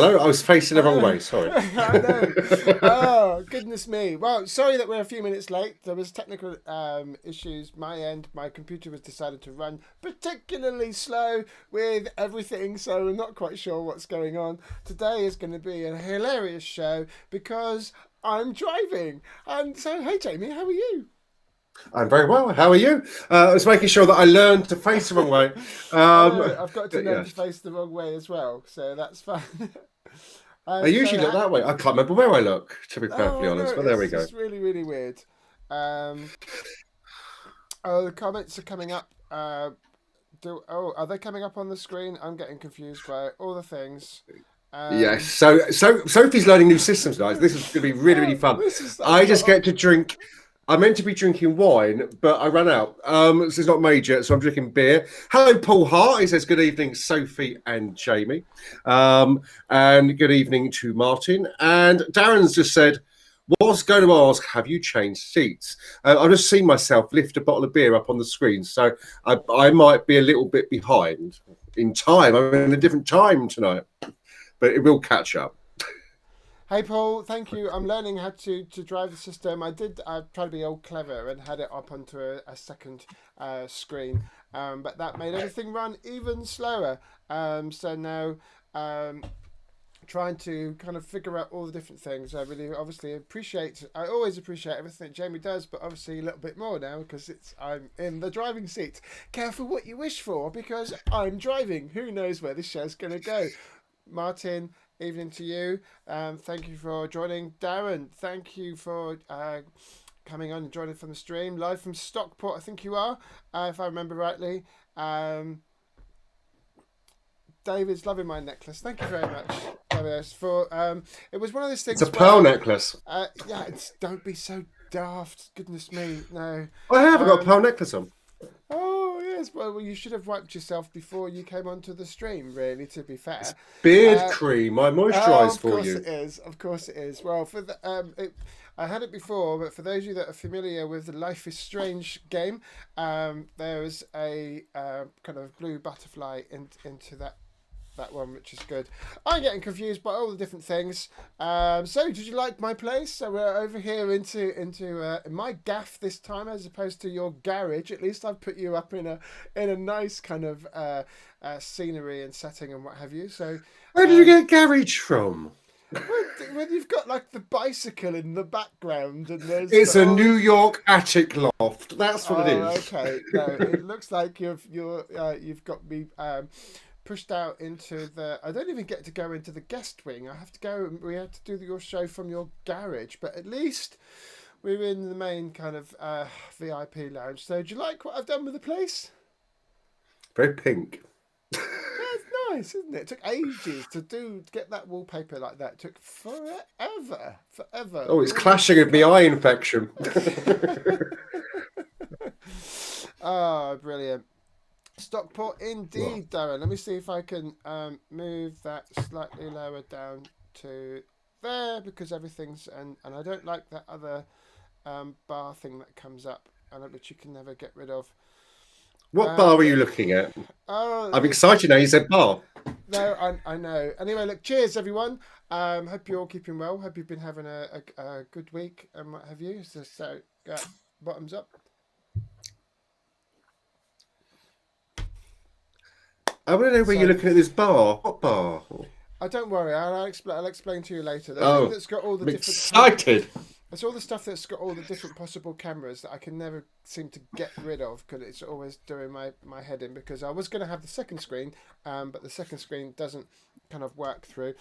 Hello, I was facing the wrong way. Sorry. I know. Oh, goodness me. Well, sorry that we're a few minutes late. There was technical issues. My end, my computer was decided to run particularly slow with everything, so we're not quite sure what's going on. Today is going to be a hilarious show because I'm driving. And so, hey, Jamie, how are you? I'm very well. How are you? I was making sure that I learned to face the wrong way. I know, I've got to learn to Yes. face the wrong way as well, so that's fine. I So, usually look that way. I can't remember where I look, to be perfectly oh no, honest, but there we it's go. just really, really weird. Um, oh, the comments are coming up. Are they coming up on the screen? I'm getting confused by all the things. Yes. Um, So Sophie's learning new systems, guys. This is going to be really, really oh, fun. this is I just get to drink. I meant to be drinking wine, but I ran out. This is not major, so I'm drinking beer. Hello, Paul Hart. He says, good evening, Sophie and Jamie. And good evening to Martin. And Darren's just said, was going to ask, have you changed seats? I've just seen myself lift a bottle of beer up on the screen, so I might be a little bit behind in time. I'm in a different time tonight, but it will catch up. Hey Paul, thank you. I'm learning how to drive the system. I tried to be all clever and had it up onto a second screen, but that made everything run even slower. So now trying to kind of figure out all the different things. I really obviously appreciate. I always appreciate everything that Jamie does, but obviously a little bit more now because I'm in the driving seat. Careful what you wish for because I'm driving. Who knows where this show's going to go? Martin, evening to you. Thank you for joining. Darren, thank you for coming on and joining from the stream. Live from Stockport, I think you are, if I remember rightly. David's loving my necklace. Thank you very much. For it was one of those things. It's a pearl necklace. Yeah, don't be so daft. Goodness me, no. I have got a pearl necklace on. Oh yes, well you should have wiped yourself before you came onto the stream. Really, to be fair. It's beard cream. I moisturise for you. Of course it is. Of course it is. Well, for the I had it before, but for those of you that are familiar with the Life is Strange game, there's a kind of blue butterfly into that one, which is good. I'm getting confused by all the different things. So, did you like my place? So we're over here into my gaff this time, as opposed to your garage. At least I've put you up in a nice kind of scenery and setting and what have you. So, Where did you get garage from? when you've got like the bicycle in the background and there's It's a New York attic loft. That's what it is. Okay, no, it looks like you've got me. Pushed out into the. I don't even get to go into the guest wing. I have to go. We have to do your show from your garage, but at least we're in the main kind of VIP lounge. So, do you like what I've done with the place? Very pink. That's nice, isn't it? It took ages to get that wallpaper like that. It took forever. Oh, it's clashing with my eye infection. Oh, brilliant. Stockport indeed, Darren. Let me see if I can move that slightly lower down to there because everything's and I don't like that other bar thing that comes up and which you can never get rid of. What bar are you looking at? I'm excited now. You said bar. No, I know. Anyway, look, cheers everyone. Hope you're all keeping well. Hope you've been having a good week and what have you. So bottoms up. I want to know where you're looking at this bar. What bar? Don't worry. I'll explain to you later. That's got all the I'm different. excited. It's all the stuff that's got all the different possible cameras that I can never seem to get rid of because it's always doing my head in. Because I was going to have the second screen, but the second screen doesn't kind of work through.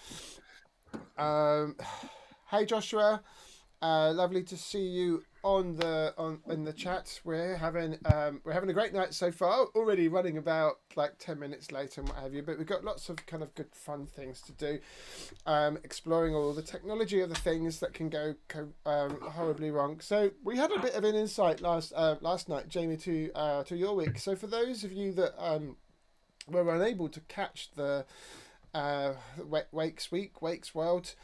Hey Joshua, lovely to see you in the chat. We're having a great night so far. Already running about like 10 minutes late and what have you, but we've got lots of kind of good fun things to do. Exploring all the technology of the things that can go horribly wrong. So we had a bit of an insight last night, Jamie, to your week. So for those of you that were unable to catch the Wake's World.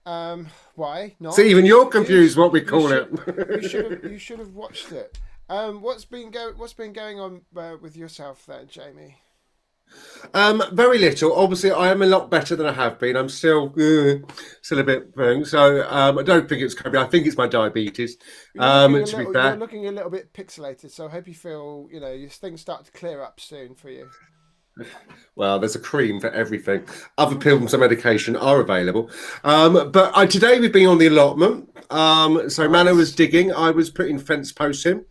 Why not? See, even you're confused what we call it. You should have watched it. What's been going on with yourself there, Jamie? Very little. Obviously, I am a lot better than I have been. I'm still a bit wrong. So I don't think it's COVID. I think it's my diabetes. To be You're fair. looking a little bit pixelated, so I hope you feel, your things start to clear up soon for you. Well, there's a cream for everything. Other pills and medication are available. But today we've been on the allotment. So Manor was Nice. digging. I was putting fence posts in.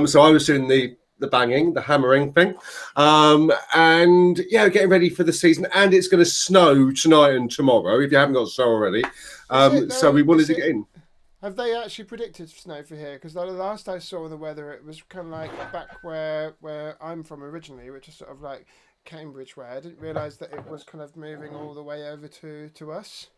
So I was doing the banging, the hammering thing. And yeah, getting ready for the season. And it's going to snow tonight and tomorrow, if you haven't got snow already. Is it So though? we wanted to get in. Have they actually predicted snow for here? Because the last I saw in the weather, it was kind of like back where I'm from originally, which is sort of like Cambridge way. I didn't realise that it was kind of moving all the way over to us.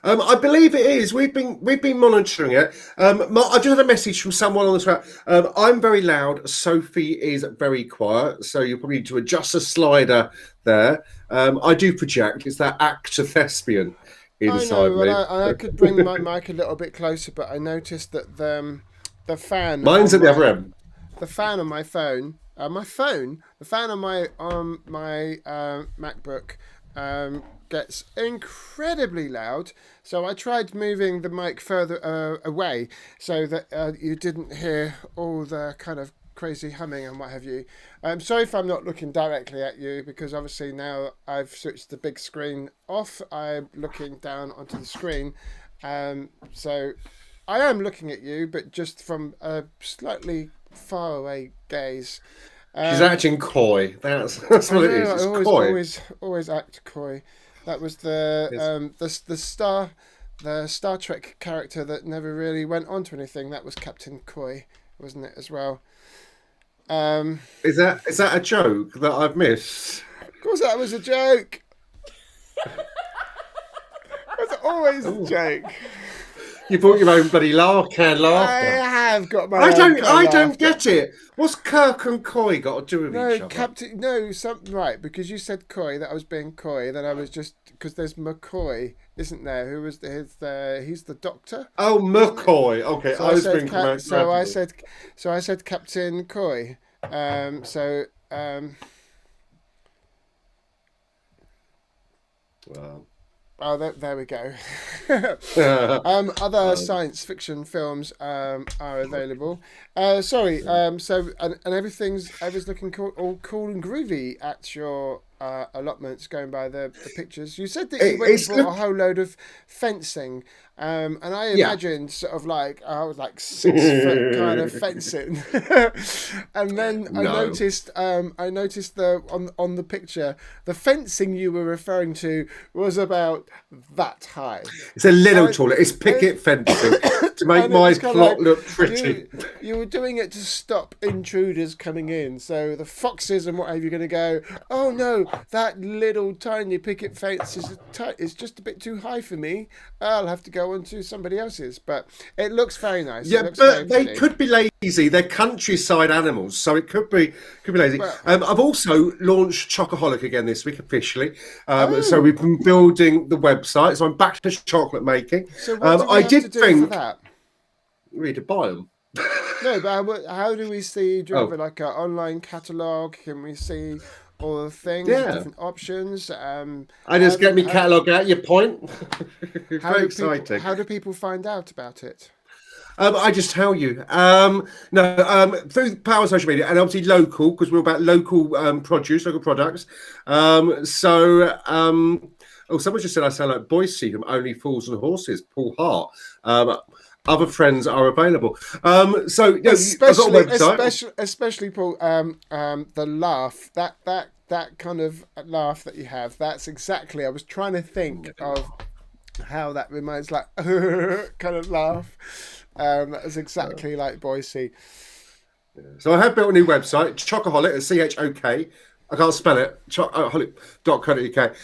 I believe it is. We've been monitoring it. I just had a message from someone on the track. I'm very loud. Sophie is very quiet, so you'll probably need to adjust the slider there. I do project. It's that actor thespian I inside know, and me. I could bring my mic a little bit closer, but I noticed that the fan Mine's on at the other end. the fan on my phone, the fan on my MacBook, gets incredibly loud. So I tried moving the mic further away so that you didn't hear all the kind of crazy humming and what have you. I'm sorry if I'm not looking directly at you because obviously now I've switched the big screen off. I'm looking down onto the screen, so I am looking at you, but just from a slightly far away gaze. She's Um, acting coy. That's I what it know. is. I It's always, coy. always, always act coy. That was It's, the Star Trek character that never really went on to anything. That was Captain Coy, wasn't it as well? Um, is that a joke that I've missed? of course, that was a joke. That's always a Oh, joke. you brought your own bloody canned I laughter. have got my I own don't. kind I of don't laughter. get it. What's Kirk and Coy got to do with No, each other? Captain. No, something right because you said coy that I was being coy. Then I was just because there's McCoy, isn't there? Who was he's the doctor, Oh, isn't it? McCoy. Okay, So I I was said being so I grammatical. said Captain Coy. So Well, oh, there we go. Other um, science fiction films are available. Sorry. So and everything's looking cool, all cool and groovy at your allotments. Going by the pictures, you said that you went and it's bought a whole load of fencing. And I yeah. imagined sort of like I was like 6 foot kind of fencing, and then No, I noticed the on the picture the fencing you were referring to was about that high, it's a little and taller. It's and, picket fencing to make and it my was kind of plot like look pretty. you were doing it to stop intruders coming in. So the foxes and what have you going to go? Oh no, that little tiny picket fence is just a bit too high for me. I'll have to go onto somebody else's. But it looks very nice. It Yeah, looks very but they pretty. could be lazy. They're countryside animals, so it could be lazy. Well, I've also launched Chocoholic again this week officially. So oh, we've been building the website. So I'm back to chocolate making. so what do we I have to did do for think that? we need to buy them. No, but how do we see? Do you have Oh, like an online catalogue? Can we see all the things, yeah. different options? I How just get do me how catalogue out. Your point. Very exciting. how do people find out about it? I just tell you. No, through the power of social media and obviously local because we're about local produce, local products. Oh, someone just said I sound like Boise from Only Fools and Horses, Paul Hart. Other friends are available. I've got a website. Especially Paul. The laugh that kind of laugh that you have. That's exactly. I was trying to think of how that reminds like kind of laugh. That was exactly like Boise. So I have built a new website, Chocoholic, CHOK. I can't spell it. Chocoholic.co.uk.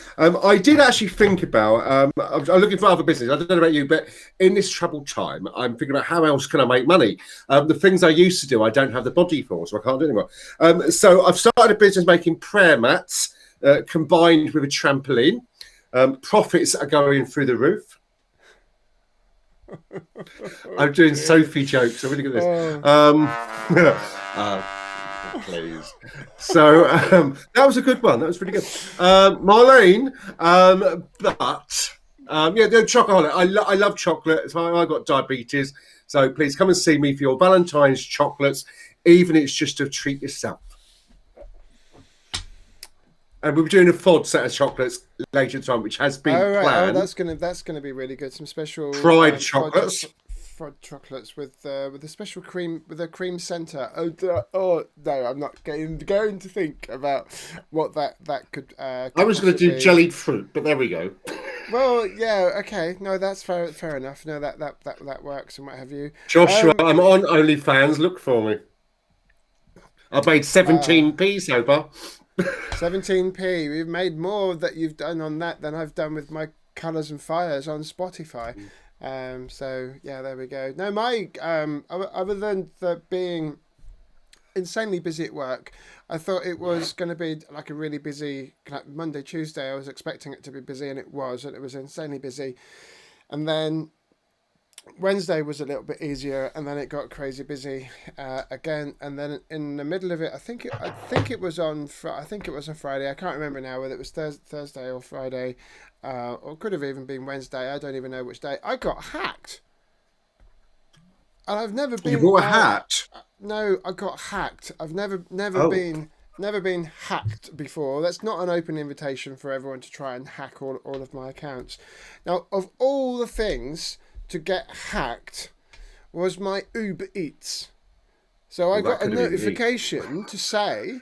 I did actually think about. I'm looking for other business. I don't know about you, but in this troubled time, I'm thinking about how else can I make money. The things I used to do, I don't have the body for, so I can't do anymore. So I've started a business making prayer mats combined with a trampoline. Profits are going through the roof. I'm doing Sophie jokes. I'm really good at this. Oh, Uh, that, please. So that was a good one. That was really good. Marlene, yeah, the chocolate. I love chocolate. So I got diabetes. So please come and see me for your Valentine's chocolates, even if it's just to treat yourself. And we'll be doing a F.O.D set of chocolates later time, which has been Oh right, oh planned. that's gonna be really good. Some special Fried chocolates. fried chocolates with a special cream with a cream center. Oh no, I'm not going to think about what that could. I was going to do jellied fruit, but there we go. Well, yeah, okay. No, that's fair enough. No, that works and what have you. Joshua, I'm on OnlyFans. Look for me. I made 17p so far. 17p. We've made more that you've done on that than I've done with my Colours and Fires on Spotify. So yeah, there we go. No, my other than being insanely busy at work, I thought it was going to be like a really busy Monday, Tuesday. I was expecting it to be busy, and it was insanely busy. And then Wednesday was a little bit easier, and then it got crazy busy again. And then in the middle of it, I think it was on Friday. I can't remember now whether it was Thursday or Friday, or could have even been Wednesday. I don't even know which day. I got hacked, and I've never been. You bought a hat? No, I got hacked. I've never been hacked before. That's not an open invitation for everyone to try and hack all of my accounts. Now, of all the things to get hacked was my Uber Eats. So I got a notification to say,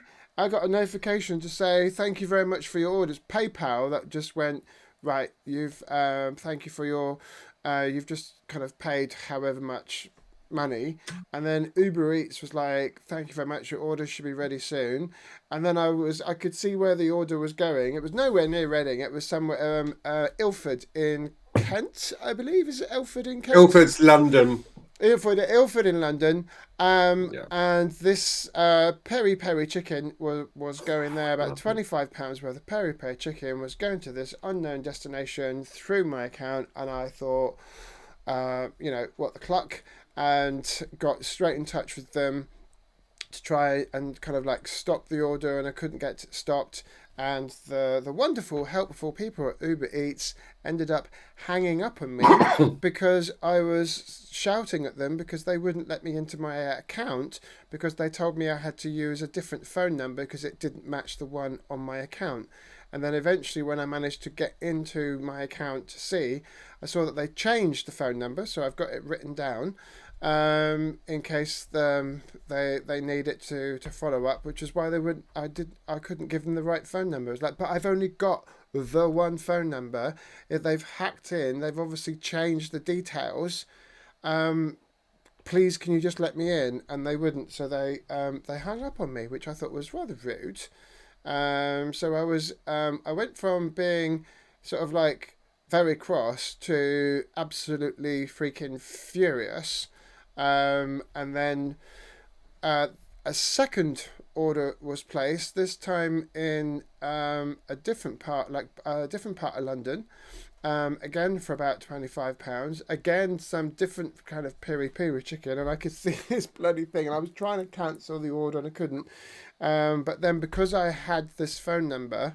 thank you very much for your orders. PayPal that just went, right, thank you for your, you've just kind of paid however much money. And then Uber Eats was like, thank you very much, your order should be ready soon. And then I could see where the order was going. It was nowhere near Reading. It was somewhere, Ilford in Kent, I believe. Is it Ilford in Kent? Ilford's London. Ilford in London. And this peri peri chicken was going there. About £25 worth of peri peri chicken was going to this unknown destination through my account. And I thought, what the cluck? And got straight in touch with them to try and kind of like stop the order, and I couldn't get it stopped. And the wonderful, helpful people at Uber Eats ended up hanging up on me because I was shouting at them because they wouldn't let me into my account because they told me I had to use a different phone number because it didn't match the one on my account. And then eventually when I managed to get into my account to see, I saw that they changed the phone number, so I've got it written down in case they need it to follow up, which is why I couldn't give them the right phone number. It was like, but I've only got the one phone number. If they've hacked in, they've obviously changed the details. Please, can you just let me in? And they wouldn't, so they hung up on me, which I thought was rather rude. So I went from being sort of like very cross to absolutely freaking furious. And then a second order was placed, this time in a different part of London. Again for about £25. Again, some different kind of peri peri chicken, and I could see this bloody thing, and I was trying to cancel the order and I couldn't. But then because I had this phone number,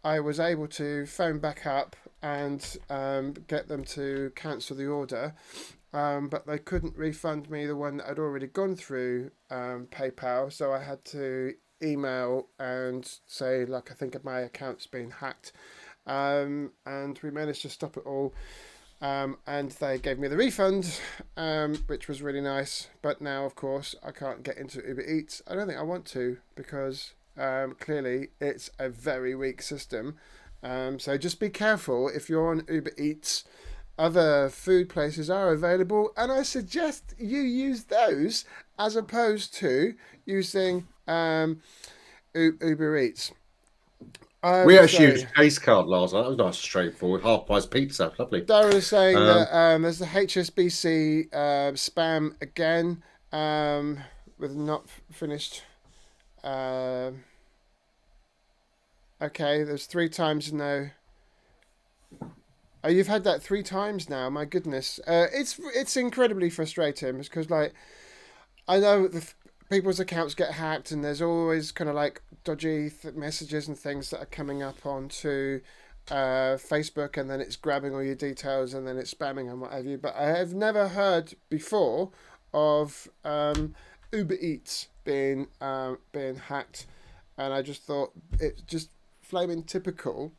I was able to phone back up and get them to cancel the order. But they couldn't refund me the one that had already gone through PayPal, so I had to email and say, like, I think my account's been hacked. And we managed to stop it all. And they gave me the refund, which was really nice. But now, of course, I can't get into Uber Eats. I don't think I want to because clearly it's a very weak system. So just be careful if you're on Uber Eats. Other food places are available, and I suggest you use those as opposed to using Uber Eats. We actually used a Case card last night. That was nice, straightforward. Half price pizza, lovely. Darren is saying that there's the HSBC spam again with not finished. Okay, there's 3 times now. Oh, you've had that 3 times now. My goodness, it's incredibly frustrating because, like, I know people's accounts get hacked, and there's always kind of like dodgy messages and things that are coming up onto Facebook, and then it's grabbing all your details, and then it's spamming and what have you. But I have never heard before of Uber Eats being hacked, and I just thought it's just flaming typical.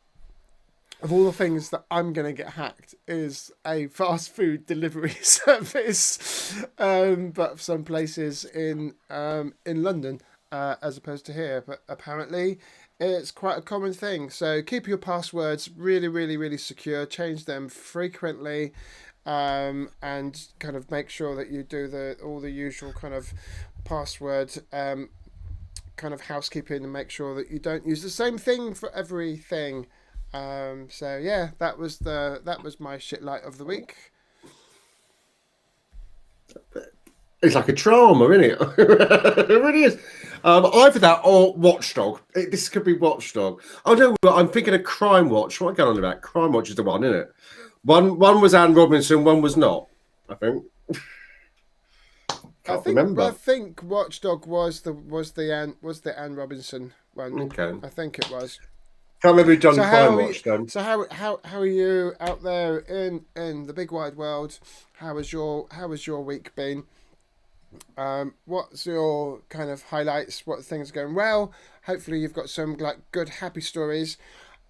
Of all the things that I'm going to get hacked is a fast food delivery service, but some places in London as opposed to here. But apparently, it's quite a common thing. So keep your passwords really, really, really secure. Change them frequently, and kind of make sure that you do all the usual kind of password kind of housekeeping, and make sure that you don't use the same thing for everything. So yeah, that was my shit light of the week. It's like a drama, isn't it? It really is. Either that or Watchdog. This could be Watchdog. Oh no, I'm thinking of Crime Watch. What am I going on about? Crime Watch is the one, isn't it? One was Anne Robinson, one was not. I think. Can't remember. I think Watchdog was the Anne Robinson one. Okay. I think it was. Can't remember who done Crime Watch then. So how are you out there in the big wide world? How has your week been? What's your kind of highlights? What things are going well? Hopefully you've got some like good happy stories.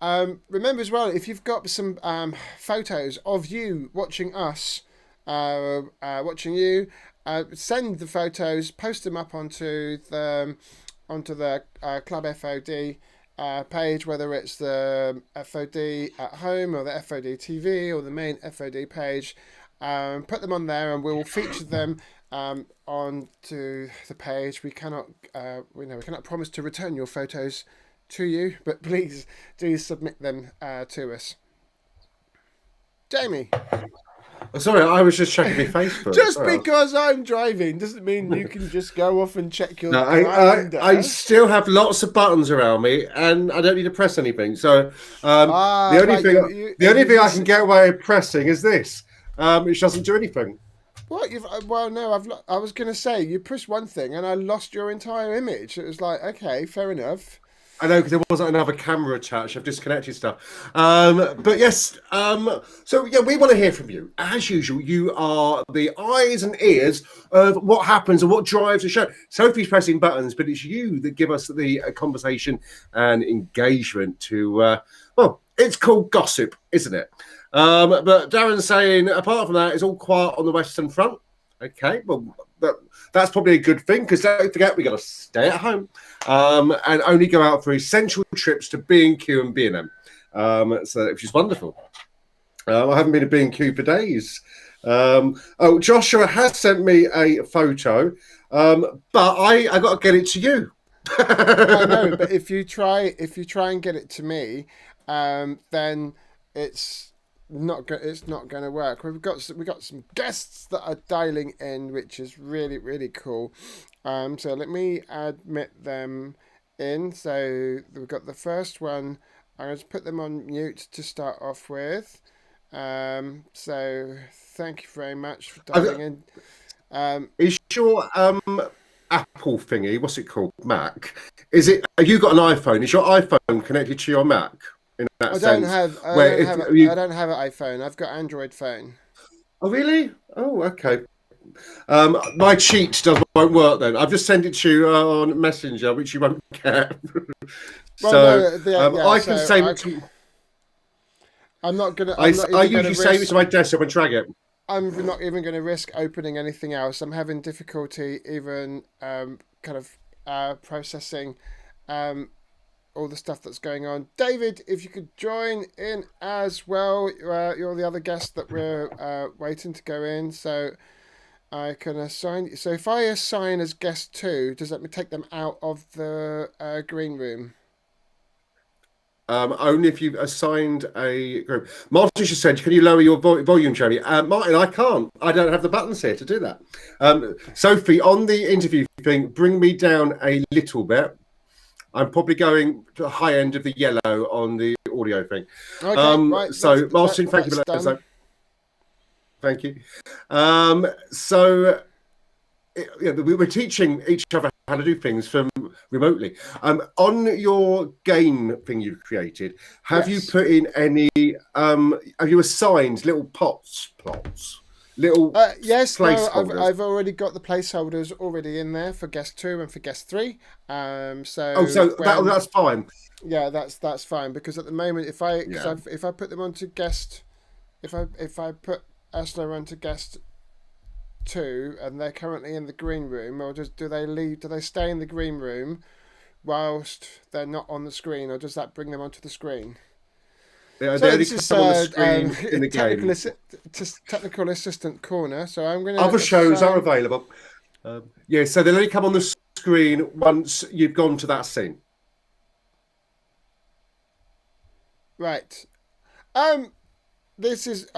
Remember as well, if you've got some photos of you watching us, watching you, send the photos, post them up onto the Club F.O.D. Page, whether it's the FOD at home or the FOD TV or the main FOD page. Put them on there, and we will feature them onto the page. We cannot promise to return your photos to you, but please do submit them to us. Jamie. Sorry, I was just checking my Facebook. Just because I'm driving doesn't mean you can just go off and check your. No, I still have lots of buttons around me, and I don't need to press anything. So the only thing I can get away with pressing is this, which doesn't do anything. What I was going to say you pressed one thing, and I lost your entire image. It was like, okay, fair enough. I know, because there wasn't another camera attached. I've disconnected stuff. But yes, so yeah, we want to hear from you. As usual, you are the eyes and ears of what happens and what drives the show. Sophie's pressing buttons, but it's you that give us the conversation and engagement to, well, it's called gossip, isn't it? But Darren's saying, apart from that, it's all quiet on the Western Front. Okay, well, that's probably a good thing, because don't forget, we got to stay at home and only go out for essential trips to B&Q and B&M. So which is wonderful. I haven't been to B&Q for days. Joshua has sent me a photo, but I got to get it to you. I know, but if you try and get it to me, then it's not going to work. We've got some guests that are dialing in, which is really, really cool. So let me admit them in. So we've got the first one. I'm going to put them on mute to start off with. So thank you very much for dialing in. Is your Apple thingy, what's it called, Mac? You got an iPhone? Is your iPhone connected to your Mac? I don't have an iPhone. I've got Android phone. Oh really? Oh okay. My cheat won't work then. I've just sent it to you on Messenger, which you won't get. I can save it to. I'm not gonna. I usually save it to my desktop and drag it. I'm not even going to risk opening anything else. I'm having difficulty even kind of processing all the stuff that's going on. David, if you could join in as well. You're the other guest that we're waiting to go in, so I can assign. So if I assign as guest 2, does that take them out of the green room? Only if you've assigned a group. Martin just said, can you lower your volume, Jamie? Martin, I can't. I don't have the buttons here to do that. Sophie, on the interview thing, bring me down a little bit. I'm probably going to the high end of the yellow on the audio thing. Okay, right. So, Martin, thank you for that. Thank you. So, we're teaching each other how to do things from remotely. On your game thing you've created, have you Yes. put in any? Have you assigned little plots, little Yes, no, placeholders? I've already got the placeholders already in there for guest 2 and for guest 3. Oh, So so when that's fine. yeah, that's fine because at the moment if I Yeah. if I put them onto guest if I put Ursula onto guest 2 and they're currently in the green room, or do they leave? Do they stay in the green room whilst they're not on the screen, or does that bring them onto the screen? They So only this is come on the screen in the technical game. technical assistant corner. So I'm going to Other shows are assign. available. Yeah, so they'll only come on the screen once you've gone to that scene. Right. This is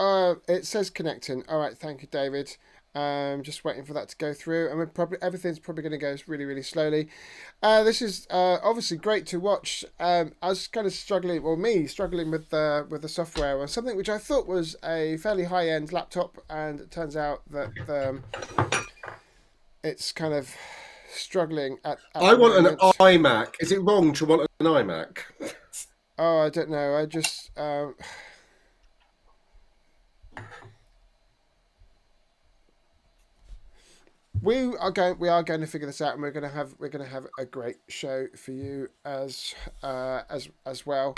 it says connecting. All right, thank you, David. Just waiting for that to go through, and everything's probably going to go really, really slowly. This is obviously great to watch. I was kind of struggling, well, me struggling with the software on something which I thought was a fairly high end laptop, and it turns out that it's kind of struggling at I the want an moment. iMac. Is it wrong to want an iMac? Oh, I don't know. I just. We are going to figure this out, and we're going to have a great show for you as well.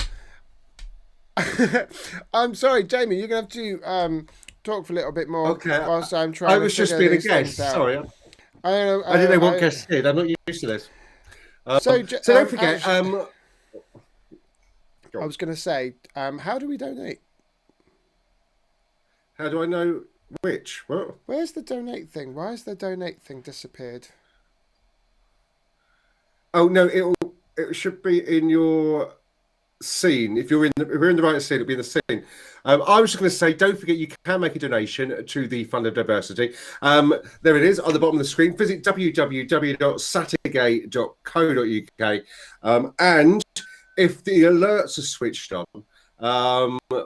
I'm sorry, Jamie. You're going to have to talk for a little bit more Okay, whilst I'm trying I to was just figure being a these things guest. out. Sorry, I don't know. I didn't know what guests did. I'm not used to this. So So don't forget. actually, I was going to say, how do we donate? How do I know which? Well, Where's the donate thing? Why has the donate thing disappeared? oh no, it should be in your scene. If we're in the right scene, it'll be in the scene. I was just going to say, don't forget you can make a donation to the Fund of Diversity. There it is on the bottom of the screen. Visit www.SaturGAY.co.uk, and if the alerts are switched on,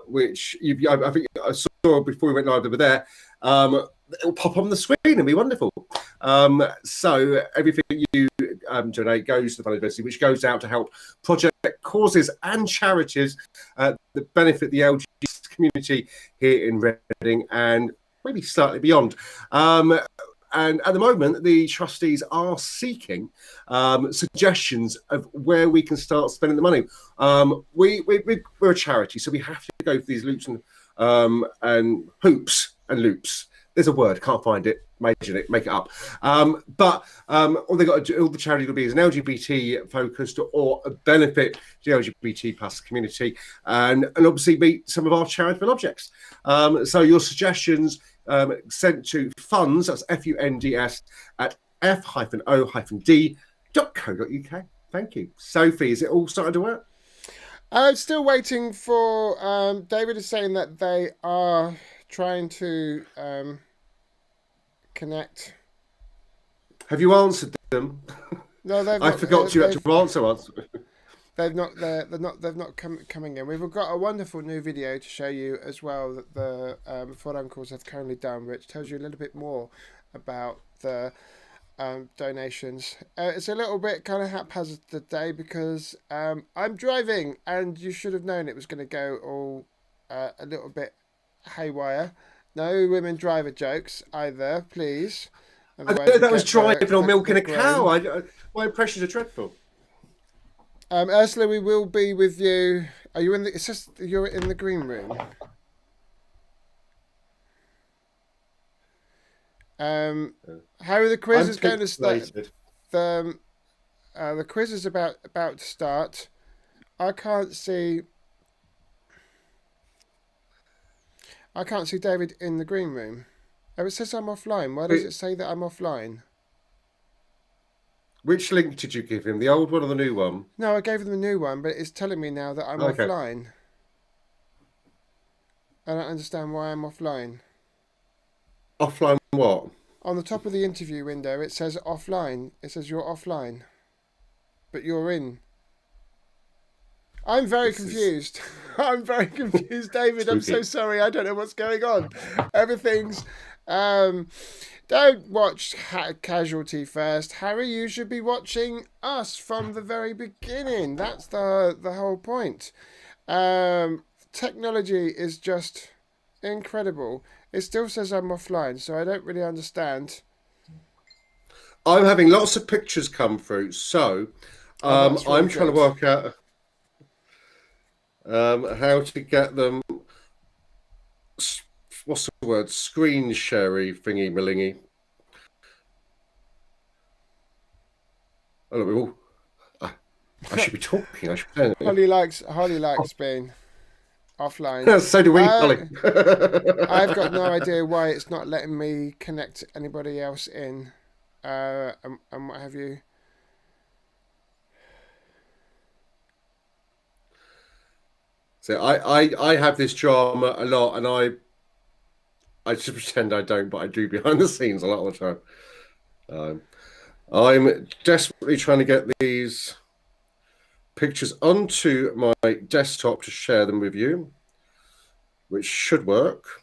which I think I saw before we went live over there, it'll pop on the screen and be wonderful. So everything you donate goes to the Fund of Diversity, which goes out to help project causes and charities that benefit the LGBT community here in Reading and maybe slightly beyond. And at the moment, the trustees are seeking suggestions of where we can start spending the money. We're a charity, so we have to go for these loops and hoops and loops. There's a word, can't find it. Make it up. But all they got to do, all the charity will be is an LGBT focused or benefit the LGBT plus community, and obviously meet some of our charitable objects. So your suggestions sent to funds, that's FUNDS at f-o-d.co.uk. Thank you. Sophie, is it all started to work? I'm still waiting for. David is saying that they are trying to connect. Have you answered them? No, they've I not. forgot you had to answer us. They've not. They've not coming in. We've got a wonderful new video to show you as well that the F.O.D uncles have currently done, which tells you a little bit more about the donations. It's a little bit kind of haphazard today because I'm driving, and you should have known it was going to go all a little bit haywire. No women driver jokes either, please. That was driving or milking a cow. My impressions are dreadful. Ursula, we will be with you. Are you in the? It says you're in the green room. How are the quizzes going to start? The quiz is about to start. I can't see David in the green room. Oh, it says I'm offline. Why does it say that I'm offline? Which link did you give him? The old one or the new one? No, I gave him the new one, but it's telling me now that I'm offline. I don't understand why I'm offline. Offline what? On the top of the interview window, it says offline. It says you're offline, but you're in. I'm very confused. I'm very confused, David. I'm so sorry. I don't know what's going on. Everything's Um, don't watch Casualty first, Harry. You should be watching us from the very beginning. That's the whole point. Technology is just incredible. It still says I'm offline, so I don't really understand. I'm having lots of pictures come through, so Oh, that's really I'm trying to good. work out how to get them. What's the word? Screen sharey thingy malingy. Oh, I should be talking. I should be saying Holly likes being offline. it. So do we, Holly. I've got no idea why it's not letting me connect anybody else in, and what have you. So I have this drama a lot, and I just pretend I don't, but I do behind the scenes a lot of the time. I'm desperately trying to get these pictures onto my desktop to share them with you, which should work.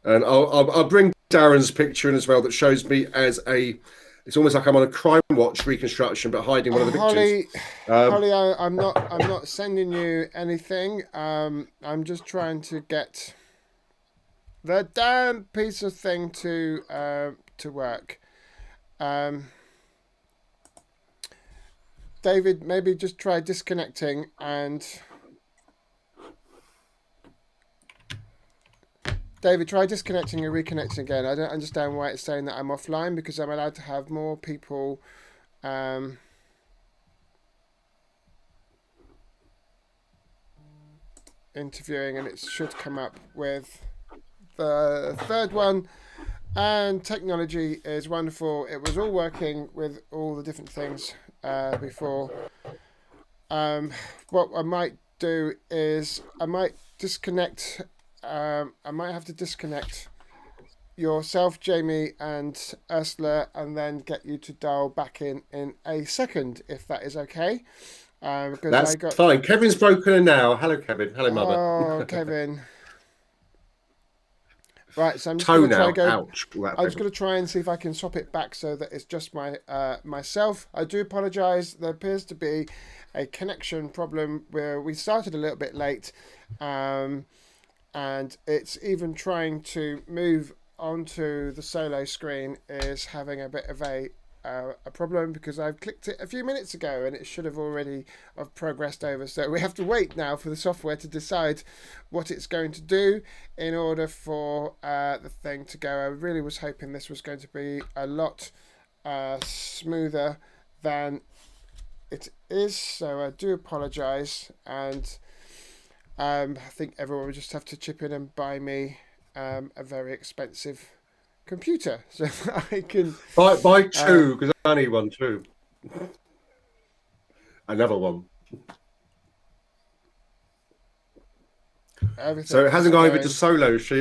And I'll bring Darren's picture in as well that shows me as a. It's almost like I'm on a crime watch reconstruction, but hiding one of the Holly, pictures. Holly, I'm not sending you anything. I'm just trying to get the damn piece of thing to work. David, maybe just try disconnecting and. David, try disconnecting and reconnecting again. I don't understand why it's saying that I'm offline because I'm allowed to have more people interviewing, and it should come up with the third one. And technology is wonderful. It was all working with all the different things before. What I might do is I might disconnect. I might have to disconnect yourself, Jamie, and Ursula, and then get you to dial back in a second, if that is okay. Because That's I got. fine. Kevin's broken in now. Hello, Kevin. Hello, mother. Oh, Kevin. Right, so I'm just Toe going to try now. go. Ouch. I'm just going to try and see if I can swap it back so that it's just myself. I do apologise. There appears to be a connection problem where we started a little bit late, and it's even trying to move onto the solo screen is having a bit of a problem because I've clicked it a few minutes ago and it should have already have progressed over. So we have to wait now for the software to decide what it's going to do in order for the thing to go. I really was hoping this was going to be a lot smoother than it is. So I do apologise, and I think everyone will just have to chip in and buy me a very expensive computer so that I can buy two because I need one too. Another one. everything. So it hasn't gone over to solo, has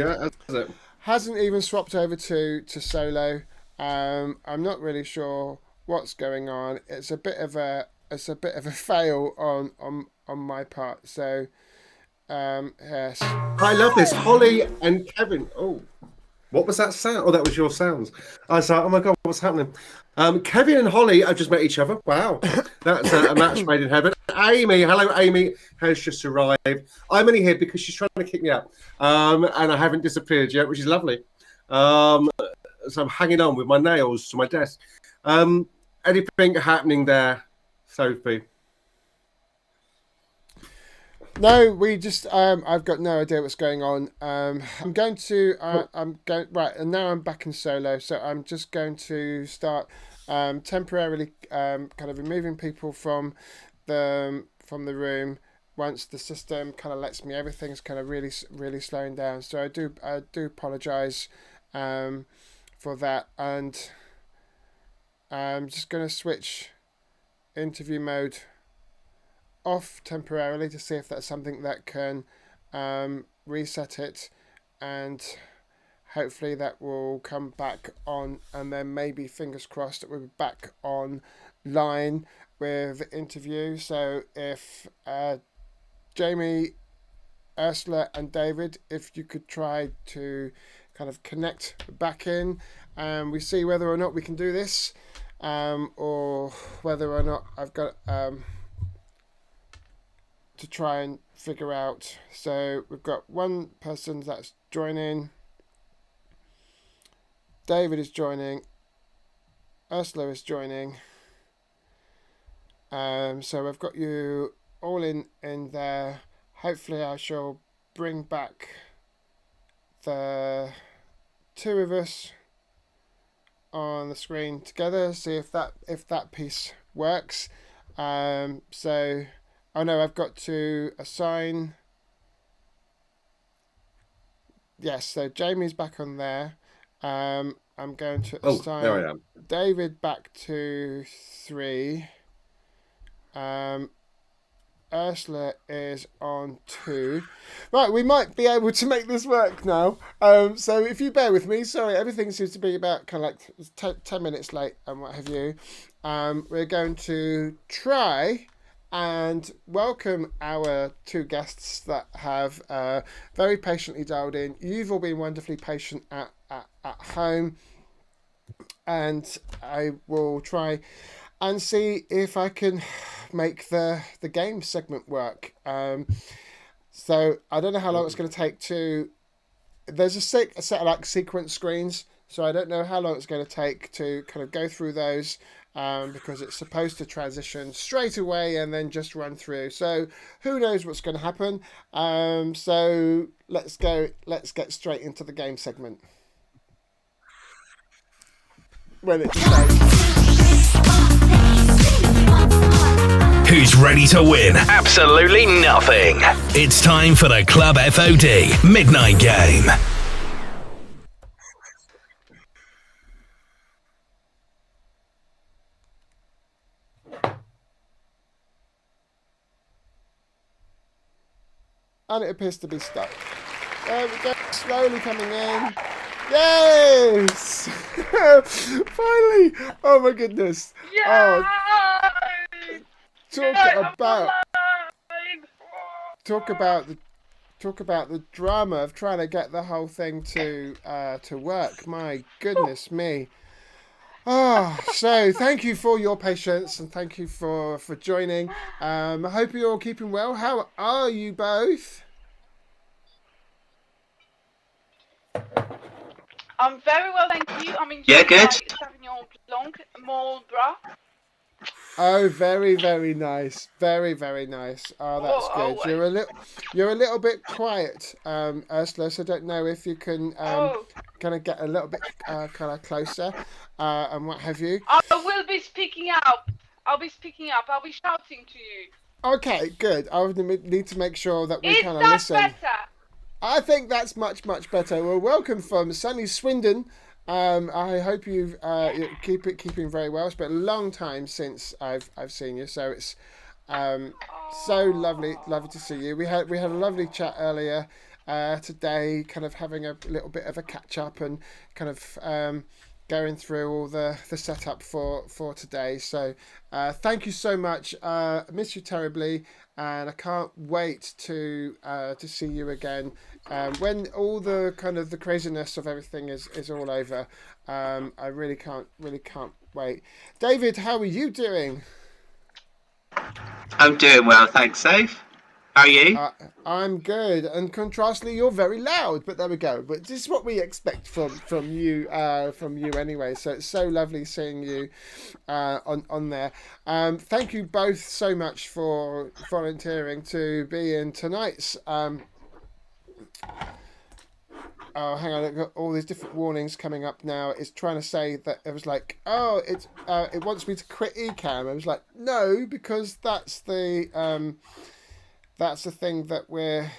it? Hasn't even swapped over to solo. I'm not really sure what's going on. It's a bit of a fail on my part. So yes. I love this. Holly and Kevin. Oh, what was that sound? Oh, that was your sounds. I was like, oh my God, what's happening? Kevin and Holly have just met each other. Wow. That's a match made in heaven. Amy, hello, Amy, has just arrived. I'm only here because she's trying to kick me out. And I haven't disappeared yet, which is lovely. So I'm hanging on with my nails to my desk. Anything happening there, Sophie? No, we just I've got no idea what's going on. I'm going to I'm going right, and now I'm back in solo, so I'm just going to start temporarily kind of removing people from the room once the system kind of lets me. Everything's kind of really slowing down, so I do apologize for that, and I'm just going to switch interview mode off temporarily to see if that's something that can reset it, and hopefully that will come back on, and then maybe fingers crossed that we'll be back online with the interview. So if Jamie, Ursula and David, if you could try to kind of connect back in, and we see whether or not we can do this, or whether or not I've got to try and figure out. So we've got one person that's joining. David is joining. Ursula is joining. So I've got you all in there. Hopefully I shall bring back the two of us on the screen together, see if that piece works. So oh no, I've got to assign. Yes, so Jamie's back on there. I'm going to assign there I am. David back to 3. Ursula is on 2. Right, we might be able to make this work now. So if you bear with me, sorry, everything seems to be about kind of like 10 minutes late and what have you. We're going to try and welcome our 2 guests that have very patiently dialed in. You've all been wonderfully patient at home, and I will try and see if I can make the game segment work. So I don't know how long it's going to take to. There's a set of like sequence screens, so I don't know how long it's going to take to kind of go through those, because it's supposed to transition straight away and then just run through. So who knows what's going to happen? So let's get straight into the game segment when it's safe. Who's ready to win absolutely nothing? It's time for the Club F.O.D Midnight Game. And it appears to be stuck. There we go, slowly coming in. Yes! Finally! Oh my goodness. Yeah! Oh, talk about the drama of trying to get the whole thing to work. My goodness me. So thank you for your patience and thank you for joining. I hope you're all keeping well. How are you both? I'm very well, thank you. I'm enjoying good. Sauvignon Blanc, Marlborough. Oh, very, very nice. Very, very nice. Oh, that's good. You're a little bit quiet, Ursula, so I don't know if you can kind of get a little bit kind of closer and what have you. I will be speaking up. I'll be shouting to you. Okay, good. I would need to make sure that we kind of listen. Is that better? I think that's much, much better. Well, welcome from sunny Swindon. I hope you've keeping very well. It's been a long time since I've seen you, so it's so lovely to see you. We had a lovely chat earlier today, kind of having a little bit of a catch up and kind of going through all the setup for today. So thank you so much. I miss you terribly, and I can't wait to see you again when all the kind of the craziness of everything is all over. I really can't wait. David, how are you doing? I'm doing well, thanks, Soph. How are you? I'm good, and contrastly, you're very loud. But there we go. But this is what we expect from you anyway. So it's so lovely seeing you on there. Thank you both so much for volunteering to be in tonight's. Oh, hang on! I've got all these different warnings coming up now. It's trying to say that it was like, oh, it wants me to quit Ecamm. I was like, no, because that's the thing that we're.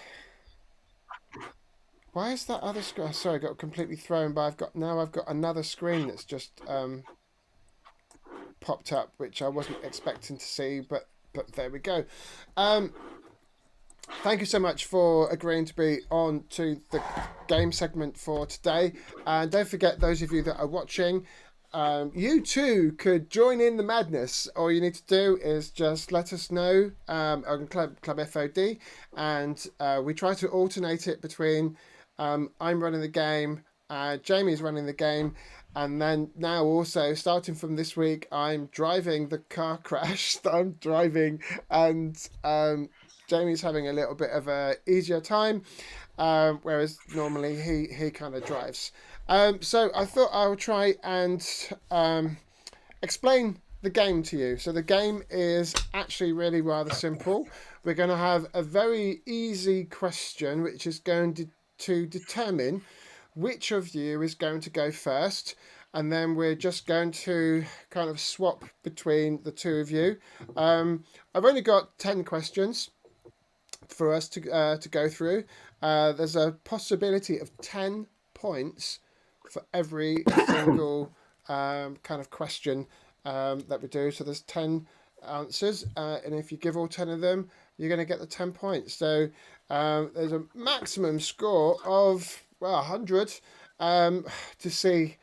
Why is that other screen? Sorry, I got completely thrown. But I've got another screen that's just popped up, which I wasn't expecting to see. But there we go. Thank you so much for agreeing to be on to the game segment for today. And don't forget, those of you that are watching, you too could join in the madness. All you need to do is just let us know on Club F.O.D, and we try to alternate it between I'm running the game, Jamie's running the game, and then now also starting from this week, I'm driving the car crash that I'm driving, and Jamie's having a little bit of a easier time, whereas normally he kind of drives. So I thought I would try and explain the game to you. So the game is actually really rather simple. We're going to have a very easy question, which is going to determine which of you is going to go first. And then we're just going to kind of swap between the two of you. I've only got 10 questions for us to go through. There's a possibility of 10 points for every single kind of question that we do. So there's 10 answers, and if you give all 10 of them, you're going to get the 10 points. So there's a maximum score of 100 to see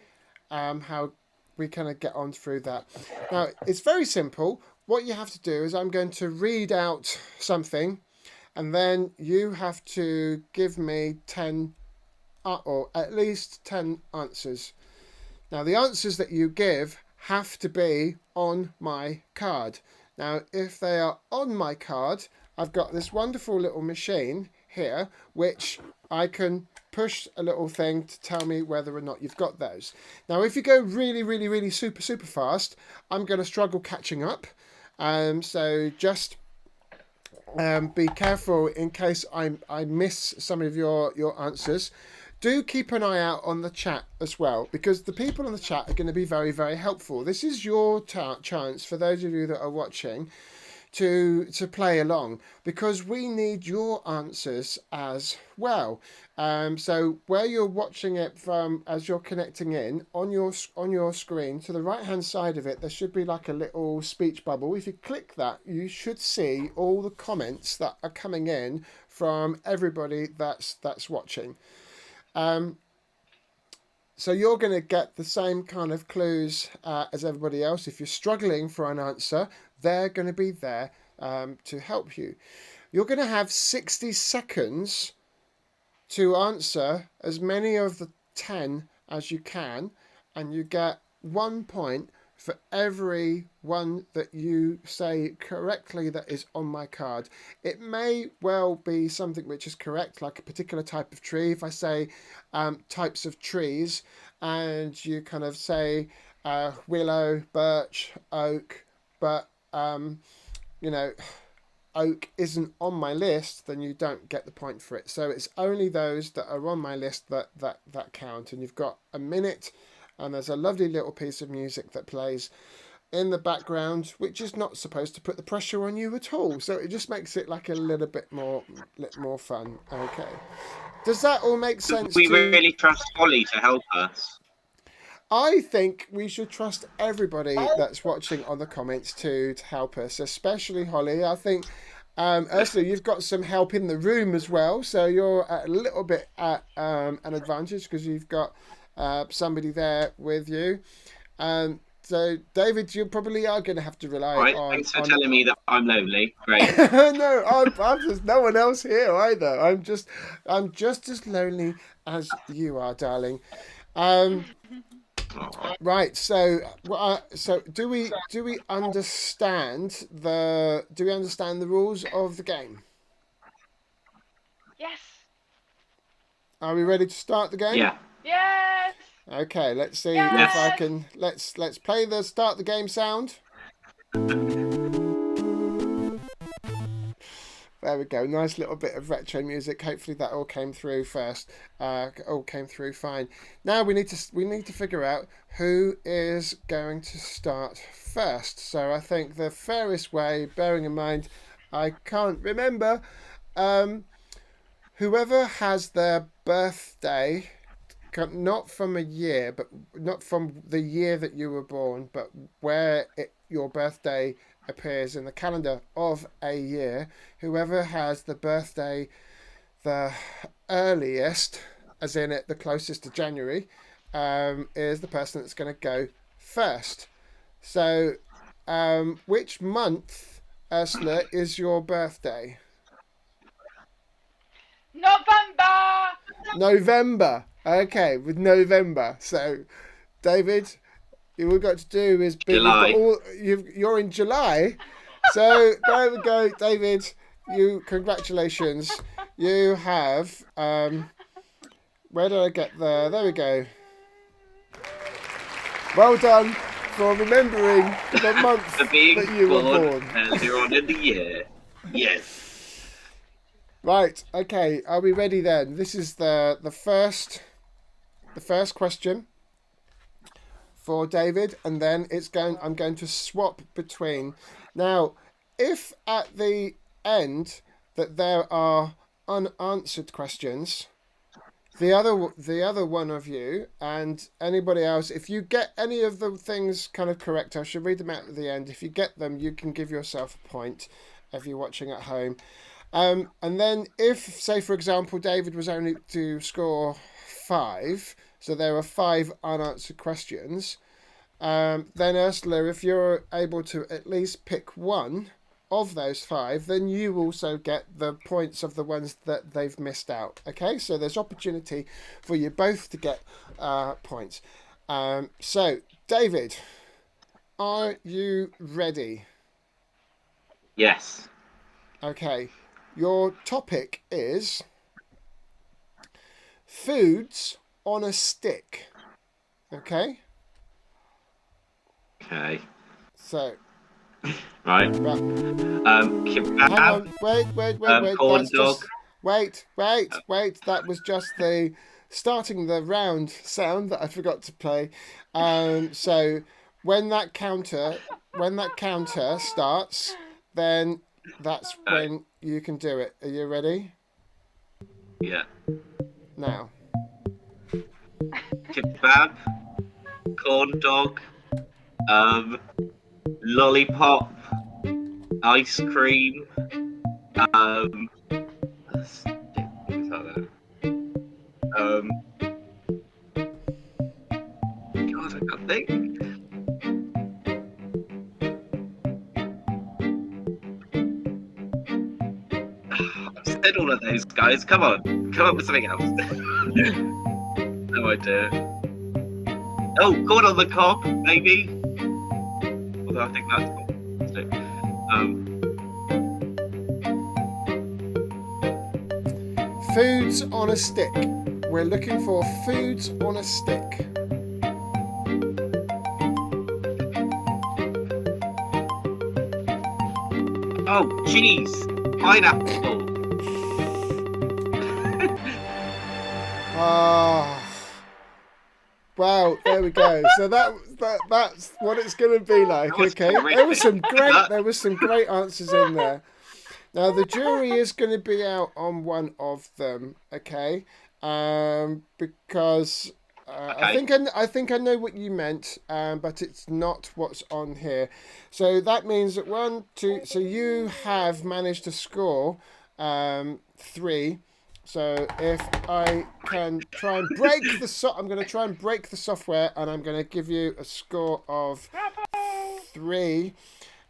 how we kind of get on through that. Now, it's very simple. What you have to do is I'm going to read out something, and then you have to give me 10 or at least 10 answers. Now, the answers that you give have to be on my card. Now, if they are on my card, I've got this wonderful little machine here, which I can push a little thing to tell me whether or not you've got those. Now, if you go really, really, really super fast, I'm going to struggle catching up. So just be careful in case I miss some of your answers. Do keep an eye out on the chat as well, because the people on the chat are going to be very, very helpful. This is your chance, for those of you that are watching, to play along, because we need your answers as well. So where you're watching it from, as you're connecting in, on your screen, to the right hand side of it, there should be like a little speech bubble. If you click that, you should see all the comments that are coming in from everybody that's watching. So you're going to get the same kind of clues as everybody else. If you're struggling for an answer, they're going to be there to help you. You're going to have 60 seconds to answer as many of the 10 as you can, and you get 1 point for every one that you say correctly that is on my card. It may well be something which is correct, like a particular type of tree. If I say types of trees, and you kind of say willow, birch, oak, but oak isn't on my list, then you don't get the point for it. So it's only those that are on my list that count. And you've got a minute, and there's a lovely little piece of music that plays in the background, which is not supposed to put the pressure on you at all. So it just makes it like a little bit more fun. Okay. Does that all make sense? We really trust Holly to help us. I think we should trust everybody that's watching on the comments to help us, especially Holly. I think, Ursula, you've got some help in the room as well. So you're a little bit at an advantage because you've got somebody there with you. So, David, you probably are going to have to rely on... Thanks for telling me that I'm lonely. Great. No, I'm just no one else here either. I'm just as lonely as you are, darling. Right. So do we understand the rules of the game? Yes. Are we ready to start the game? Yeah. Yes. Okay, let's see Yes. if I can. Let's play the start the game sound. There we go. Nice little bit of retro music. Hopefully that all came through first. All came through fine. Now we need to figure out who is going to start first. So I think the fairest way, bearing in mind I can't remember, whoever has their birthday, not from a year, but not from the year that you were born, but where your birthday appears in the calendar of a year, whoever has the birthday the earliest, as in it the closest to January, is the person that's going to go first. So, which month, Ursula, is your birthday? November. November. Okay, with November. So, David, all we've got to do is be. July. You're in July. So there we go, David. Congratulations. You have. Where did I get there? There we go. Well done for remembering the month For being that you were born born. earlier on in the year. Yes. Right. Okay. Are we ready then? This is the first question for David, and then I'm going to swap between. Now, if at the end that there are unanswered questions, the other one of you and anybody else, if you get any of the things kind of correct, I should read them out at the end. If you get them, you can give yourself a point if you're watching at home. And then if, say, for example, David was only to score 5, so there are 5 unanswered questions, then Ursula, if you're able to at least pick one of those 5, then you also get the points of the ones that they've missed out. Okay, so there's opportunity for you both to get points. So, David, are you ready? Yes. Okay, your topic is foods on a stick. Okay? Okay. So, Right. kebab. Hang on. Wait. Corn That's dog. just... Wait. That was just the starting the round sound that I forgot to play. So when that counter starts, then that's when you can do it. Are you ready? Yeah. Now. Kebab. Corn dog. Lollipop. Ice cream. God, I can't think. I've said all of those, guys. Come on. Come up with something else. No idea. Oh, corn on the cob, maybe. Although I think that's fantastic. Foods on a stick. We're looking for foods on a stick. Oh, cheese. Pineapple. Wow, there we go. So that's what it's going to be like. Okay, there was some great answers in there. Now the jury is going to be out on one of them. Okay, because Okay. I think I know what you meant, but it's not what's on here. So that means that 1, 2. So you have managed to score 3. So if I can try and break I'm going to try and break the software, and I'm going to give you a score of 3.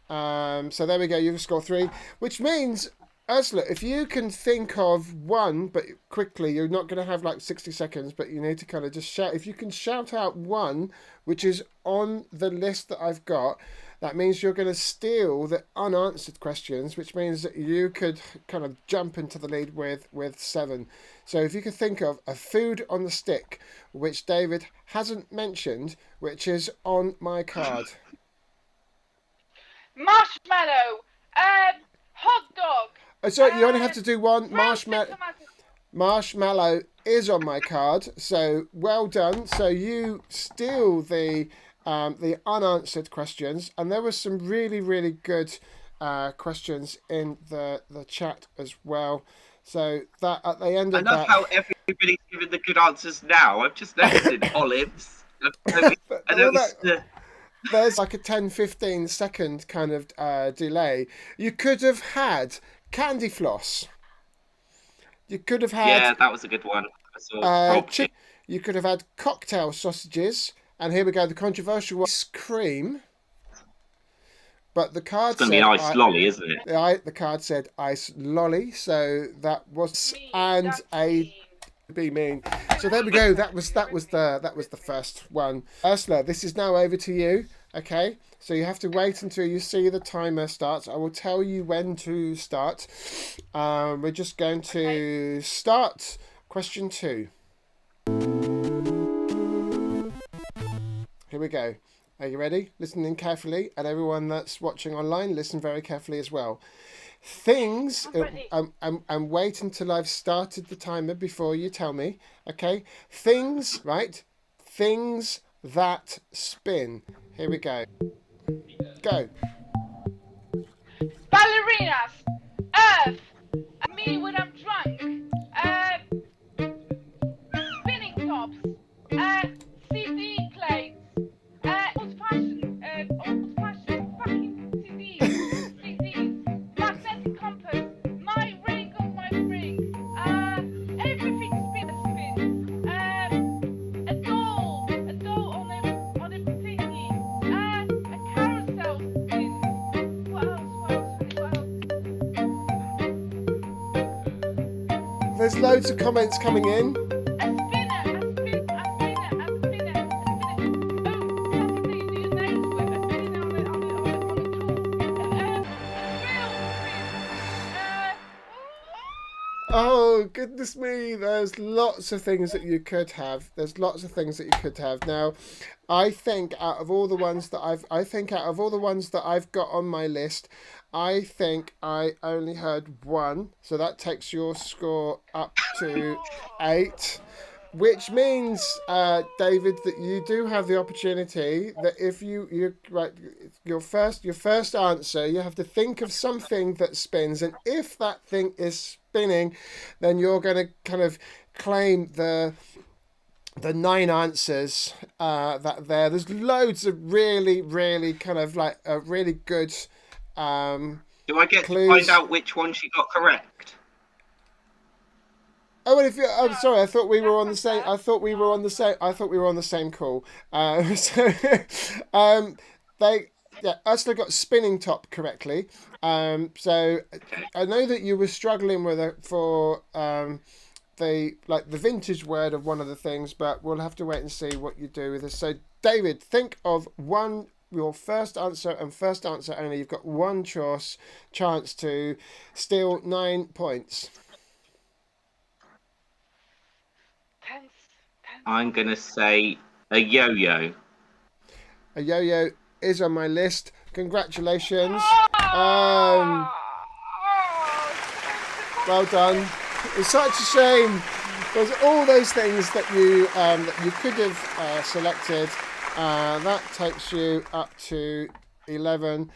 So there we go. You've scored 3, which means, Ursula, if you can think of one, but quickly, you're not going to have like 60 seconds, but you need to kind of just shout. If you can shout out one, which is on the list that I've got, that means you're going to steal the unanswered questions, which means that you could kind of jump into the lead with 7. So if you could think of a food on the stick, which David hasn't mentioned, which is on my card. Marshmallow. Hot dog. So you only have to do one. Roasted tomato. Marshmallow is on my card, so well done. So you steal the unanswered questions, and there were some really, really good questions in the chat as well. So that at the end of I love how everybody's giving the good answers now. I've just noticed olives. I noticed there's like a 10-15 second kind of delay. You could have had candy floss. You could have had yeah, that was a good one. I saw you could have had cocktail sausages, And here we go. The controversial one is cream. But the card It's going said... to be ice lolly, isn't it? The card said ice lolly. So that was... Mean, And that's a... mean. Be mean. So there we go. That was the first one. Ursula, this is now over to you. Okay, so you have to wait until you see the timer starts. I will tell you when to start. We're just going to start question 2. Here we go. Are you ready? Listening carefully, and everyone that's watching online, listen very carefully as well. Things, and wait until I've started the timer before you tell me. Okay, things, right? Things that spin. Here we go. Go. Ballerinas. Earth. Me when I'm drunk. Spinning tops. CD plates. Old fashioned fucking CDs. Magnetic compass. My ring on my ring. Everything spins. A doll on a thingy. A carousel spins. What else? There's loads of comments coming in. A spinner. Oh, something you do your nails with. A spinner on a tool. Oh, goodness me. There's lots of things that you could have. Now, I think out of all the ones that I've got on my list, I think I only heard one. So that takes your score up to 8. Which means, David, that you do have the opportunity that if you right your first answer, you have to think of something that spins, and if that thing is spinning, then you're going to kind of claim the 9 answers there's loads of really kind of like really good Do I get clues. to find out which one she got correct? Oh, well, I'm sorry. I thought we were on the same. I thought we were on the same call. Ursula got spinning top correctly. So I know that you were struggling with it for the vintage word of one of the things, but we'll have to wait and see what you do with this. So David, think of your first answer and first answer only. You've got one chance to steal 9 points. I'm going to say a yo-yo. A yo-yo is on my list. Congratulations. Well done. It's such a shame. There's all those things that you could have selected. That takes you up to 11.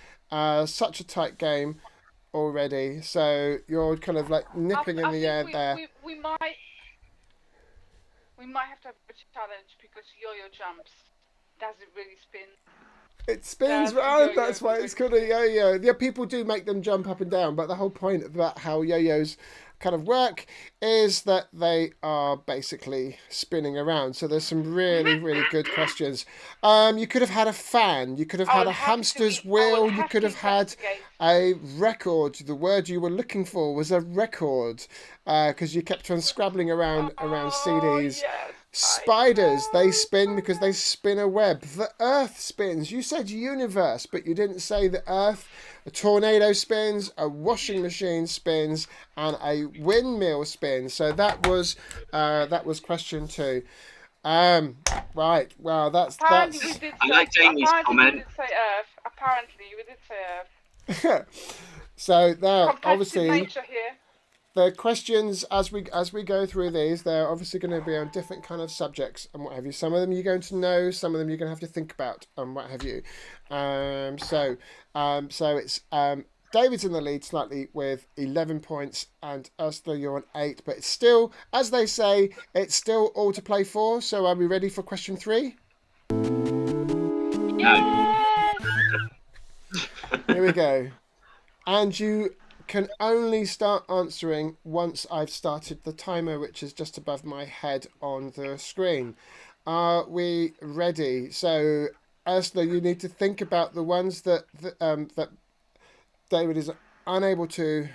Such a tight game already. So you're kind of like nipping in the air there. We might have to have a challenge because yo-yo jumps. Does it really spin? It spins round, that's why it's called a yo-yo. Yeah, people do make them jump up and down, but the whole point about how yo-yos kind of work is that they are basically spinning around. So there's some really good questions. You could have had a fan, you could have had a hamster's wheel, you could have had a record. The word you were looking for was a record, because you kept on scrabbling around CDs. Yes, Spiders, they spin because they spin a web. The earth spins. You said universe, but you didn't say the earth. A tornado spins, a washing machine spins, and a windmill spins. So that was question 2. Right. Well, that's. I like Jamie's comment. We did say earth. Apparently, we did say earth. So now, Competitive obviously, nature here. the questions as we go through these, they're obviously going to be on different kind of subjects and what have you. Some of them you're going to know, some of them you're going to have to think about and what have you. So it's David's in the lead slightly with 11 points, and Ursula, you're on 8. But it's still, as they say, it's still all to play for. So are we ready for question 3? Yes! Here we go. And you can only start answering once I've started the timer, which is just above my head on the screen. Are we ready? So, Ursula, you need to think about the ones that David is unable to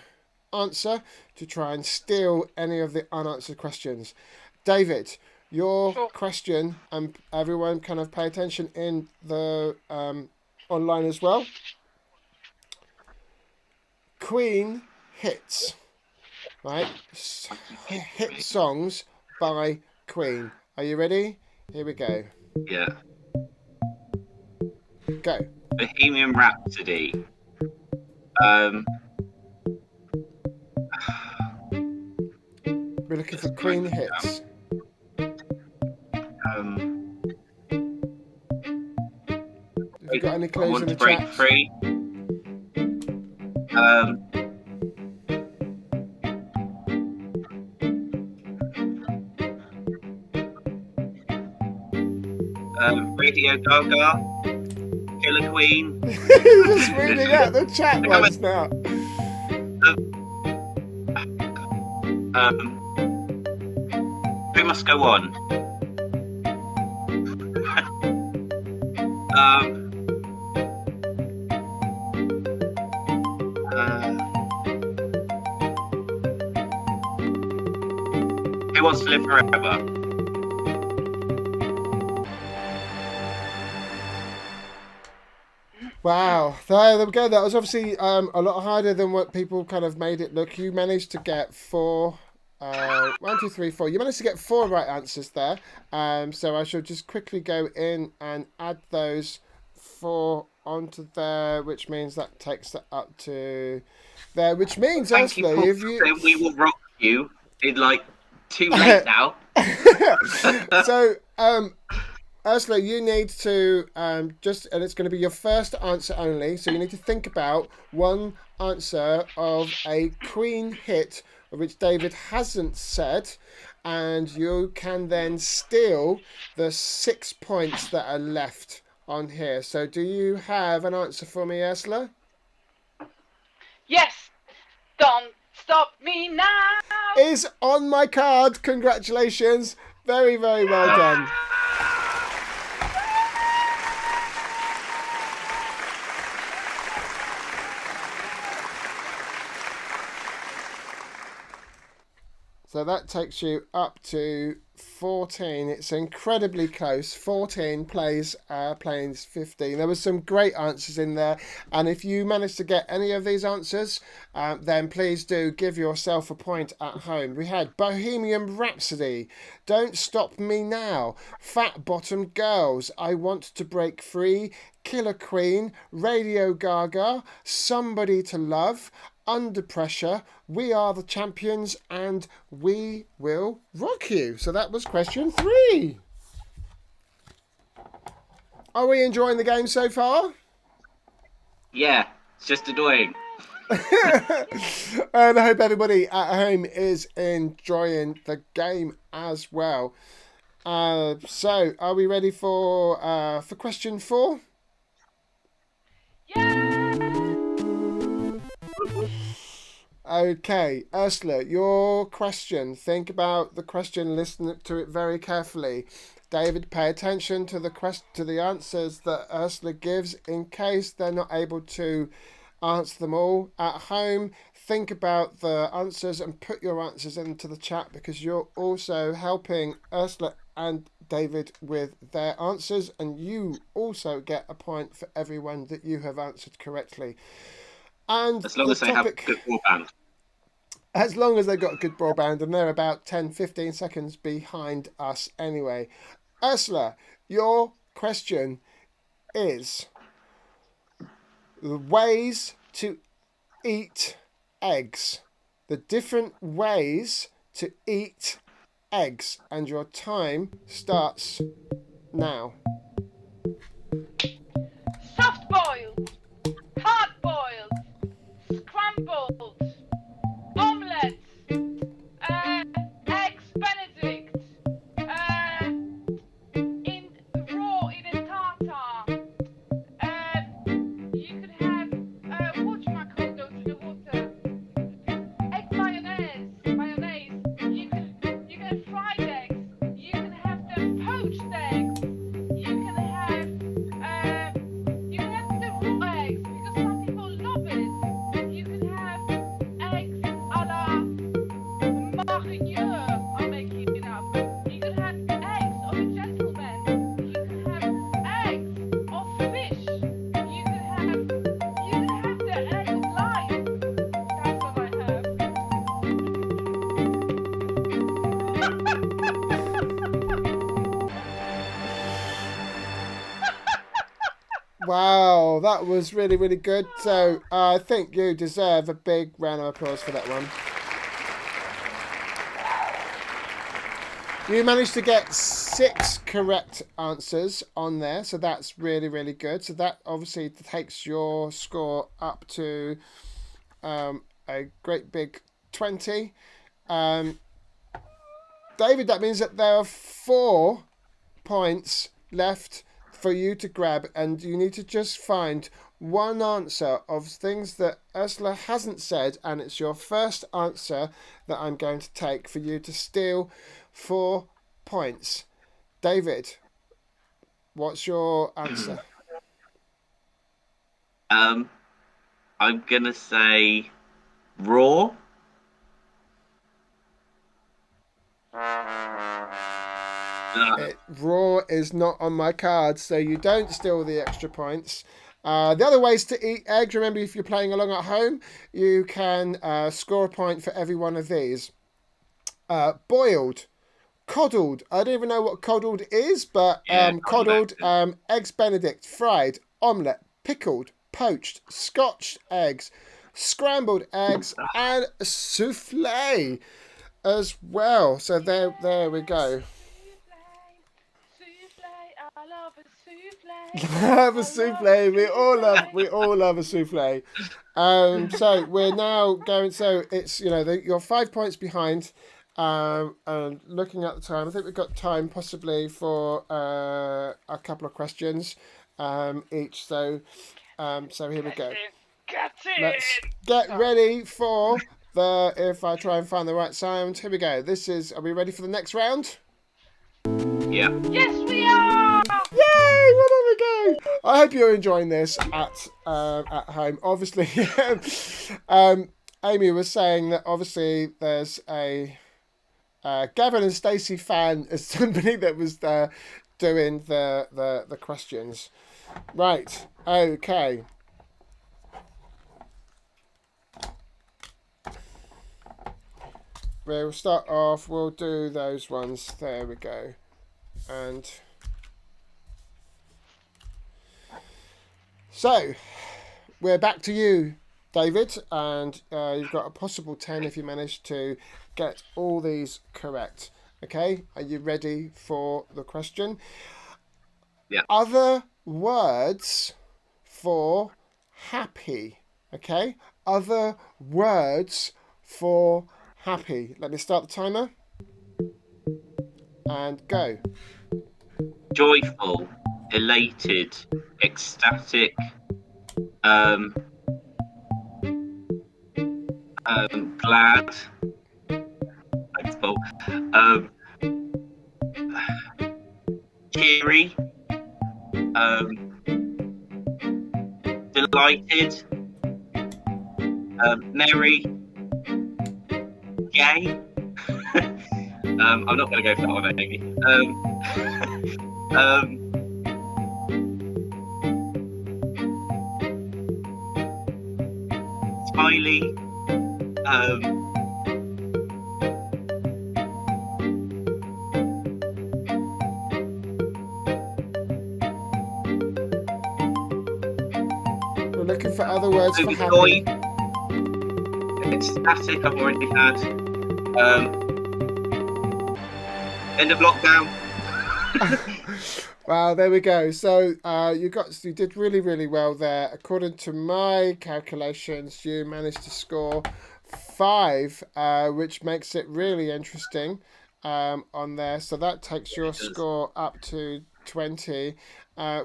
answer to try and steal any of the unanswered questions. David, your Sure. question, and everyone kind of pay attention in the online as well. Queen hits, right? Hit songs by Queen. Are you ready? Here we go. Yeah. Go. Bohemian Rhapsody. We're looking for Queen hits. Have you got any clues Want in the to break chat? free. Radio Gaga. Killer Queen. Just reading out the chat ones now. We must go on. Who wants to live forever? Wow, there we go. That was obviously a lot harder than what people kind of made it look. You managed to get 4. 1, 2, 3, 4. You managed to get 4 right answers there. So I shall just quickly go in and add those 4 onto there, which means that takes that up to there. Which means, Thank you, Ursula, Paul. if you We will rock you in like too late now. so Ursula, you need to and it's going to be your first answer only. So you need to think about one answer of a Queen hit which David hasn't said, and you can then steal the 6 points that are left on here. So do you have an answer for me, Ursula? Yes. Don't stop me now. Is on my card. Congratulations. Very, very well done. So that takes you up to 14. It's incredibly close. 14 plays 15. There was some great answers in there. And if you manage to get any of these answers, then please do give yourself a point at home. We had Bohemian Rhapsody, Don't Stop Me Now, Fat Bottom Girls, I Want to Break Free, Killer Queen, Radio Gaga, Somebody to Love, Under Pressure, We Are the Champions, and We Will Rock You. So that was question 3. Are we enjoying the game so far? Yeah, it's just annoying. And I hope everybody at home is enjoying the game as well. So are we ready for question 4? Yeah. Okay, Ursula, your question. Think about the question, listen to it very carefully. David, pay attention to the answers that Ursula gives in case they're not able to answer them all. At home, think about the answers and put your answers into the chat, because you're also helping Ursula and David with their answers, and you also get a point for everyone that you have answered correctly. And as long as they have good broadband. As long as they've got good broadband, and they're about 10-15 seconds behind us anyway. Ursula, your question is the ways to eat eggs. The different ways to eat eggs. And your time starts now. Soft boiled, hard boiled, scrambled, omelette, eggs Benedict, in raw in a tartar. You could have whatchamacallit go through the water. Egg mayonnaise. You can have fried eggs. You can have them poached eggs. Wow, that was really, really good. So I think you deserve a big round of applause for that one. You managed to get 6 correct answers on there, so that's really, really good. So that obviously takes your score up to a great big 20. David, that means that there are 4 points left for you to grab, and you need to just find one answer of things that Ursula hasn't said, and it's your first answer that I'm going to take for you to steal 4 points. David, what's your answer? I'm gonna say raw. Raw is not on my card, so you don't steal the extra points. The other ways to eat eggs, remember, if you're playing along at home, you can score a point for every one of these. Boiled, coddled. I don't even know what coddled is, but coddled, eggs Benedict, fried, omelette, pickled, poached, scotched eggs, scrambled eggs, and souffle as well. So there we go. I love a souffle. Have a souffle. We all love a souffle. So we're now going. So it's you're 5 points behind. And looking at the time, I think we've got time possibly for a couple of questions each. So here we go. Let's get ready for the. If I try and find the right sound, here we go. Are we ready for the next round? Yeah. Yes, we are. Yay! Well, there we go. I hope you're enjoying this at home. Obviously, Amy was saying that obviously there's a Gavin and Stacey fan as somebody that was there doing the questions. Right. Okay. We'll start off. We'll do those ones. There we go. And so we're back to you, David, and you've got a possible 10 if you manage to get all these correct. Okay, are you ready for the question? Yeah. Other words for happy. Okay, other words for happy. Let me start the timer. And go. Joyful, elated, ecstatic, glad. Thanks, Paul. Cheery, delighted, merry, gay. I'm not going to go for that one, Amy. Smiley. We're looking for other words for happy. Overjoyed. Ecstatic, I've already had. End of lockdown. Wow, there we go. So you did really, really well there. According to my calculations, you managed to score 5, which makes it really interesting on there. So that takes your score up to 20,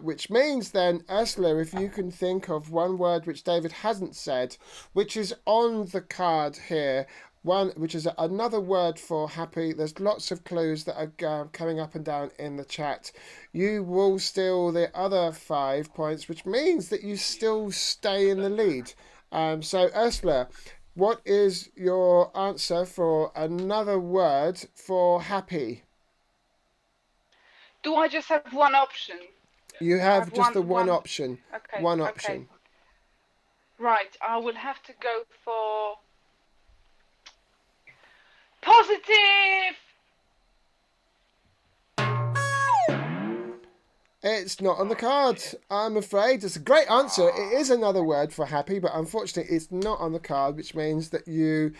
which means then, Ursula, if you can think of one word which David hasn't said, which is on the card here, one which is another word for happy. There's lots of clues that are coming up and down in the chat. You will steal the other 5 points, which means that you still stay in the lead. So Ursula, what is your answer for another word for happy? Do I just have one option? You have just the one option. Okay. One option. Okay. Right, I will have to go for positive. It's not on the card, I'm afraid. It's a great answer. It is another word for happy, but unfortunately it's not on the card, which means that you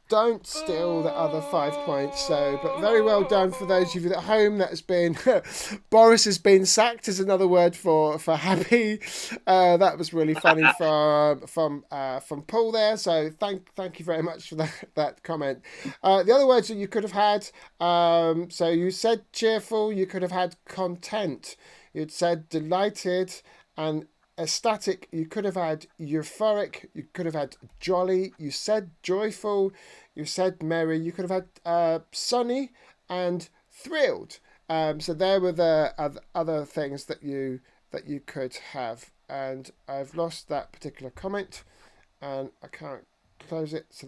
don't steal the other 5 points. So, but very well done for those of you at home. That has been Boris has been sacked is another word for happy. That was really funny from Paul there. So thank you very much for that comment. The other words that you could have had. So you said cheerful. You could have had content. You'd said delighted and ecstatic. You could have had euphoric. You could have had jolly. You said joyful. You said merry. You could have had sunny and thrilled. So there were the other things that you could have. And I've lost that particular comment, and I can't close it. So